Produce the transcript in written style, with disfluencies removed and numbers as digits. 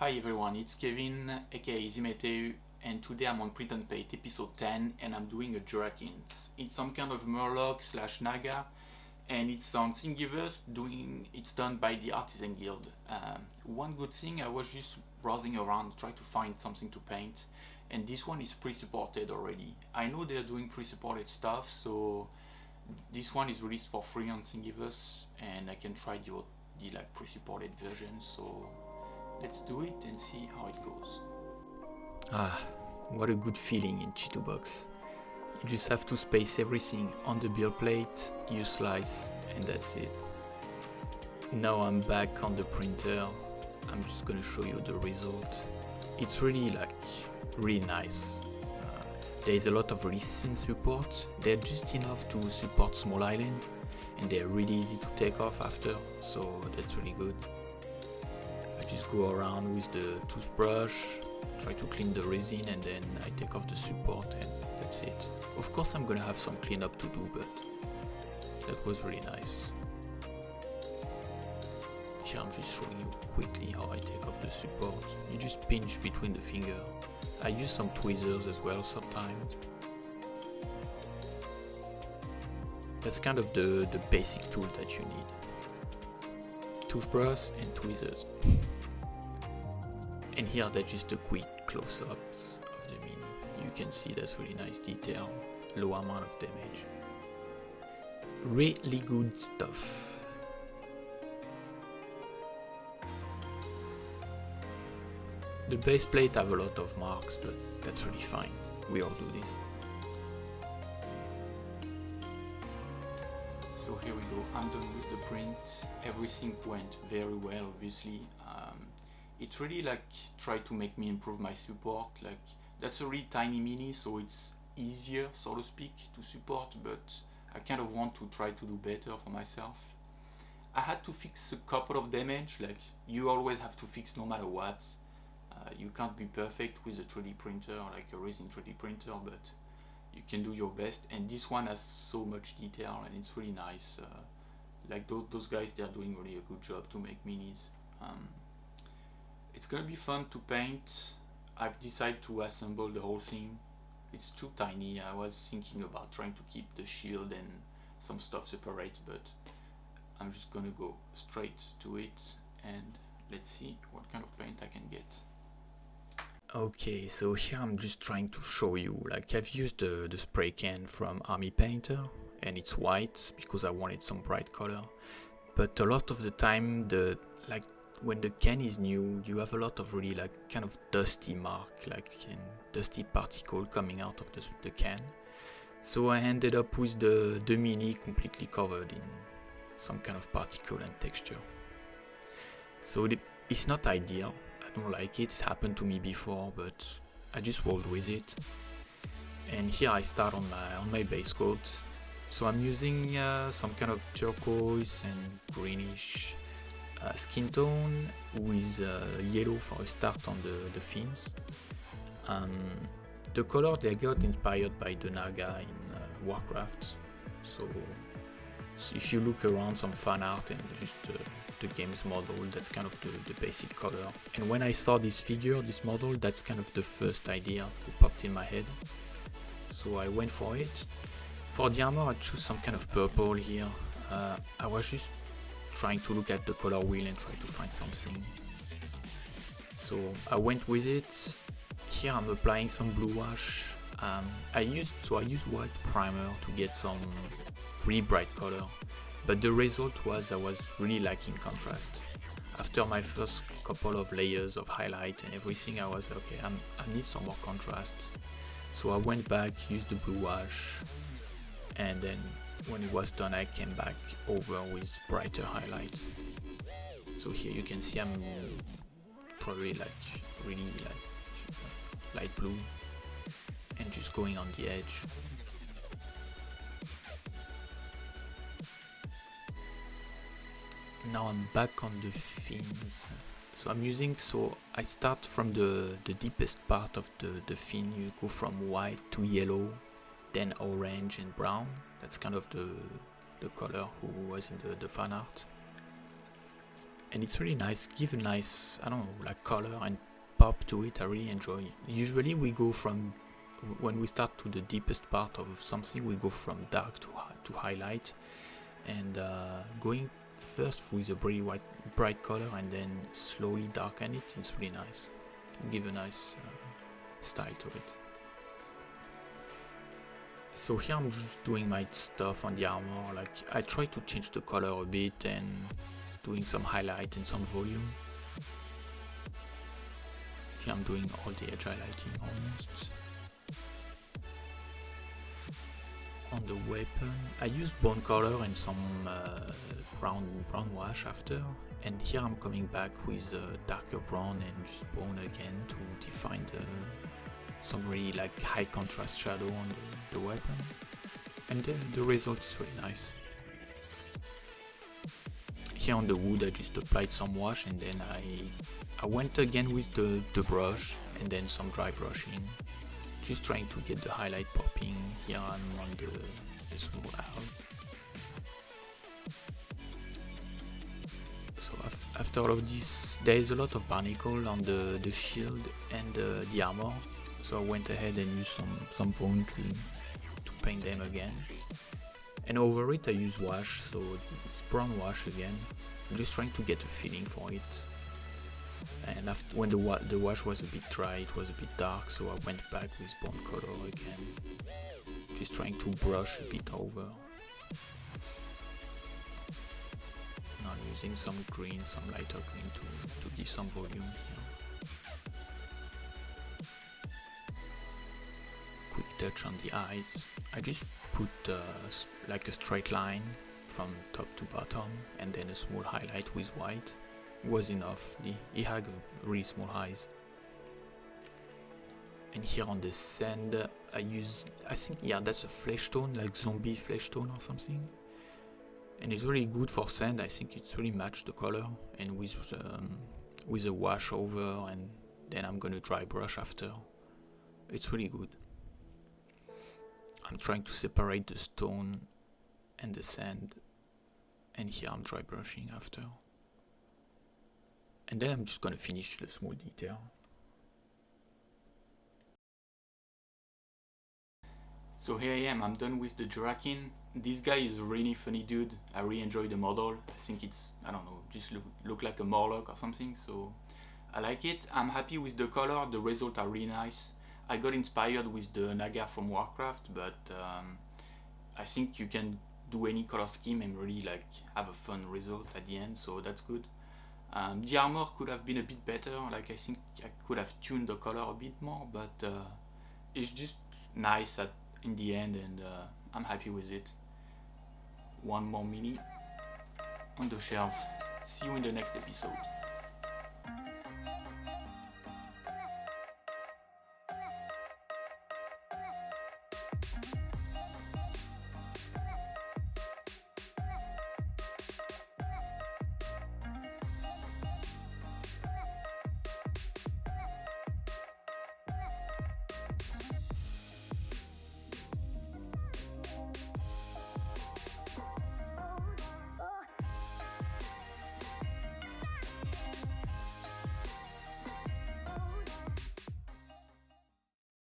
Hi everyone, it's Kevin aka Zimeteu, and today I'm on Print&Paint episode 10 and I'm doing a Jurakins. It's some kind of Murloc slash Naga and it's on Thingiverse. It's done by the Artisan Guild. One good thing, I was just browsing around trying to find something to paint, and this one is pre-supported already. I know they're doing pre-supported stuff, so this one is released for free on Thingiverse and I can try the like pre-supported version. So let's do it and see how it goes. What a good feeling in Chitubox. You just have to space everything on the build plate, you slice, and that's it. Now I'm back on the printer. I'm just gonna show you the result. It's really nice. There is a lot of really thin support. They're just enough to support small island, and they're really easy to take off after, so that's really good. I just go around with the toothbrush, try to clean the resin, and then I take off the support, and that's it. Of course I'm gonna have some cleanup to do, but that was really nice. Here I'm just showing you quickly how I take off the support. You just pinch between the finger. I use some tweezers as well sometimes. That's kind of the basic tool that you need. Toothbrush and tweezers. And here that's just a quick close-ups of the mini. You can see that's really nice detail, low amount of damage. Really good stuff. The base plate have a lot of marks, but that's really fine. We all do this. So here we go, I'm done with the print. Everything went very well, obviously. It really tried to make me improve my support. That's a really tiny mini, so it's easier, so to speak, to support, but I kind of want to try to do better for myself. I had to fix a couple of damage, you always have to fix no matter what. You can't be perfect with a 3D printer, like a resin 3D printer, but you can do your best, and this one has so much detail and it's really nice. Those guys, they're doing really a good job to make minis. It's gonna be fun to paint. I've decided to assemble the whole thing. It's too tiny. I was thinking about trying to keep the shield and some stuff separate, but I'm just gonna go straight to it and let's see what kind of paint I can get. Okay, so here I'm just trying to show you, I've used the spray can from Army Painter, and it's white because I wanted some bright color. But a lot of the time, when the can is new, you have a lot of really kind of dusty mark, dusty particle coming out of the can. So I ended up with the mini completely covered in some kind of particle and texture. So it's not ideal. I don't like it. It happened to me before, but I just rolled with it. And here I start on my base coat. So I'm using some kind of turquoise and greenish skin tone with yellow for a start on the fins. The color they got inspired by the Naga in Warcraft. So if you look around some fan art and just the game's model, that's kind of the basic color. And when I saw this figure, this model, that's kind of the first idea that popped in my head. So I went for it. For the armor, I chose some kind of purple here. I was just trying to look at the color wheel and try to find something. So I went with it. Here I'm applying some blue wash. I used white primer to get some really bright color, but the result was I was really lacking contrast. After my first couple of layers of highlight and everything, I was okay, I need some more contrast. So I went back, used the blue wash, and then when it was done I came back over with brighter highlights. So here you can see I'm probably really light blue and just going on the edge. Now I'm back on the fins. So I start from the deepest part of the fin. You go from white to yellow, then orange and brown. That's kind of the color who was in the fan art. and it's really nice, give a nice, I don't know, like color and pop to it. I really enjoy it. Usually we go from, when we start to the deepest part of something, we go from dark to highlight, and going first with a very bright color and then slowly darken it. It's really nice, give a nice style to it. So here I'm just doing my stuff on the armor, like I try to change the color a bit and doing some highlight and some volume. Here I'm doing all the edge highlighting almost. On the weapon, I use bone color and some brown wash after, and here I'm coming back with darker brown and just bone again to define some really like high contrast shadow on the weapon, and the result is really nice. Here on the wood I just applied some wash, and then I went again with the brush and then some dry brushing, just trying to get the highlight popping. Here I'm on the small owl. So after all of this, there is a lot of barnacle on the shield and the armor, so I went ahead and used some bone to paint them again. And over it I use wash, so it's brown wash again. I'm just trying to get a feeling for it. And after, when the wash was a bit dry, it was a bit dark, so I went back with bone color again, just trying to brush a bit over. Now I'm using some green, some lighter green to give some volume here. Quick touch on the eyes. I just put like a straight line from top to bottom, and then a small highlight with white. Was enough. He had really small eyes. And here on the sand I use, I think, yeah, that's a flesh tone, like zombie flesh tone or something, and it's really good for sand. I think it's really matched the color, and with a wash over, and then I'm gonna dry brush after. It's really good. I'm trying to separate the stone and the sand, and here I'm dry brushing after. And then I'm just gonna finish the small detail. So here I am, I'm done with the Jurakin. This guy is a really funny dude. I really enjoy the model. I think it's, I don't know, just look like a Morlock or something, so I like it. I'm happy with the color, the results are really nice. I got inspired with the Naga from Warcraft, but I think you can do any color scheme and really like have a fun result at the end, so that's good. The armor could have been a bit better, like I think I could have tuned the color a bit more, but it's just nice in the end, and I'm happy with it. One more mini on the shelf. See you in the next episode.